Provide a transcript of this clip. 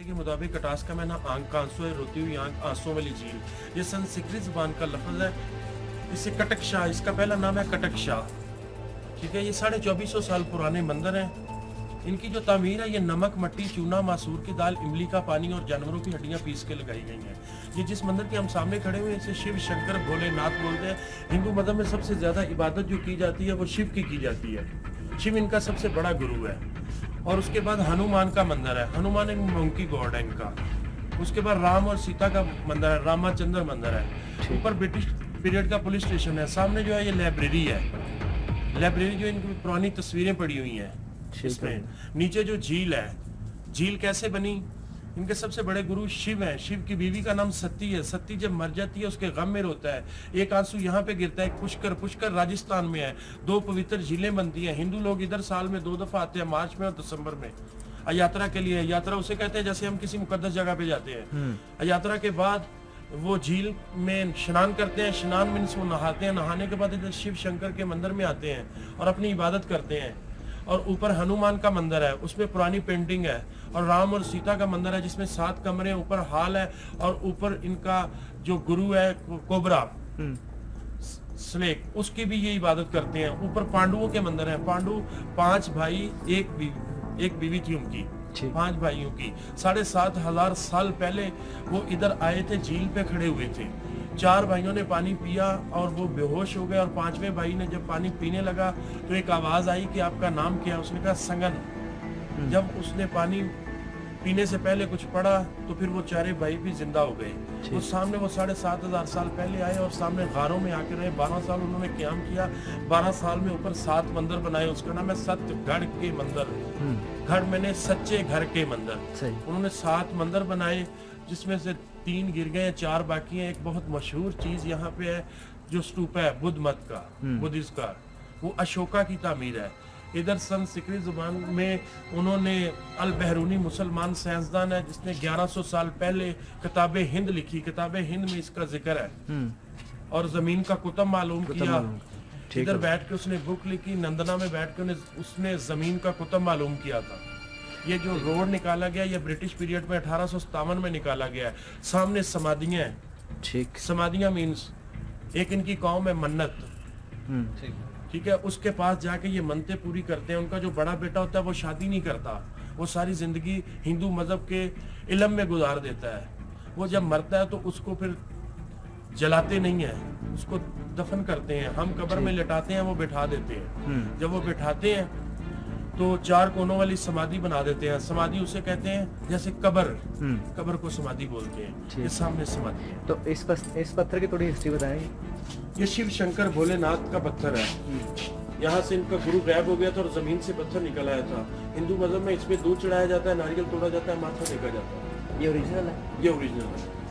के मुताबिक कटास का मैना आंख का आंसू है, रोती हुई आंख, आंसुओं वाली झील। ये संस्कृत जुबान का लफ्ज है। इसे कटक शाह, इसका पहला नाम है कटक शाह। ठीक है, ये 2450 साल पुराने मंदिर हैं। इनकी जो तामीर है ये नमक, मट्टी, चूना, मासूर की दाल, इमली का पानी और जानवरों की हड्डियां पीस के लगाई गई हैं। ये जिस मंदिर के हम सामने खड़े हुए हैं इसे शिव शंकर भोलेनाथ बोलते हैं। हिंदू मजहब में सबसे ज्यादा इबादत जो की जाती है वो शिव की जाती है। शिव इनका सबसे बड़ा गुरु है। और उसके बाद हनुमान का मंदिर है। हनुमान एक मंकी गॉड है इनका। उसके बाद राम और सीता का मंदिर है, रामाचंद्र मंदिर है। ऊपर ब्रिटिश पीरियड का पुलिस स्टेशन है। सामने जो है ये लाइब्रेरी है। लाइब्रेरी जो इनकी पुरानी तस्वीरें पड़ी हुई हैं इसमें। नीचे जो झील है, झील कैसे बनी? इनके सबसे बड़े गुरु शिव हैं। शिव की बीवी का नाम सती है। सती जब मर जाती है उसके गम में रोता है। एक आंसू यहाँ पे गिरता है। पुष्कर, पुष्कर राजस्थान में है। 2 पवित्र झीलें बनती हैं। हिंदू लोग इधर साल में 2 दफा आते हैं, मार्च में और दिसंबर में, यात्रा के लिए। यात्रा उसे कहते हैं जैसे हम किसी मुकद्दस जगह पे जाते हैं। यात्रा के बाद वो झील में स्नान करते हैं। स्नान मीन्स वो नहाते हैं। नहाने के बाद इधर शिव शंकर के मंदिर में आते हैं और अपनी इबादत करते हैं। और ऊपर हनुमान का मंदिर है, उसमें पुरानी पेंटिंग है। और राम और सीता का मंदिर है जिसमें 7 कमरे, ऊपर हॉल है। और ऊपर इनका जो गुरु है कोबरा स्नेक, उसकी भी ये इबादत करते हैं। ऊपर पांडवों के मंदिर है। पांडु 5 भाई, एक बीवी थी उनकी, 5 भाइयों की। 7500 साल पहले वो इधर आए थे, झील पे खड़े हुए थे। 4 भाइयों ने पानी पिया और वो बेहोश हो गए। और 5वें भाई ने जब पानी पीने लगा तो एक आवाज आई कि आपका नाम क्या है? उसने कहा संगन। जब उसने पानी पीने से पहले कुछ पढ़ा तो फिर वो 4 भाई भी जिंदा हो गए। वो सामने वो 7500 साल पहले आए और सामने गारों में आके रहे। 12 साल उन्होंने क्याम किया। 12 साल में ऊपर 7 मंदिर बनाए। उसका नाम है सत्यगढ़ के मंदिर। गढ़ मैंने सच्चे घर के मंदिर। उन्होंने 7 मंदिर बनाए जिसमें से 3 गिर गए, 4 बाकी हैं। एक बहुत मशहूर चीज यहाँ पे है जो स्तूप है बुद्ध मत का, बुद्धिस्ट का, वो अशोका की तामीर है। इधर संस्कृत जुबान में उन्होंने अल बहरूनी मुसलमान साइंसदान है जिसने 1100 साल पहले किताबे हिंद लिखी। किताबे हिंद में इसका जिक्र है। और जमीन का कुतुब मालूम किया। इधर बैठ के उसने बुक लिखी। नंदना में बैठ के उसने जमीन का कुतुब मालूम किया था। ये जो रोड निकाला गया ये ब्रिटिश पीरियड में 1857 में निकाला गया है। सामने समाधियां हैं। ठीक, समाधियां मीन्स एक इनकी कौम है मन्नत। ठीक है, उसके पास जाके ये मनते पूरी करते हैं। उनका जो बड़ा बेटा होता है वो शादी नहीं करता, वो सारी जिंदगी हिंदू मजहब के इल्म में गुजार देता है। वो जब मरता है तो उसको फिर जलाते नहीं है, उसको दफन करते हैं। हम कब्र में लिटाते हैं, वो बिठा देते हैं। जब वो बिठाते हैं तो 4 कोनों वाली समाधि बना देते हैं। समाधि उसे कहते हैं जैसे कब्र को समाधि बोलते हैं। ये सामने समाधि है। तो इस पत्थर की थोड़ी हिस्ट्री बताएं। ये शिव शंकर भोलेनाथ का पत्थर है। यहाँ से इनका गुरु गायब हो गया था और जमीन से पत्थर निकल आया था। हिंदू मजहब में इसमें दूध चढ़ाया जाता है, नारियल तोड़ा जाता है, माथा टेका जाता है। ये ओरिजिनल है? ये ओरिजिनल है।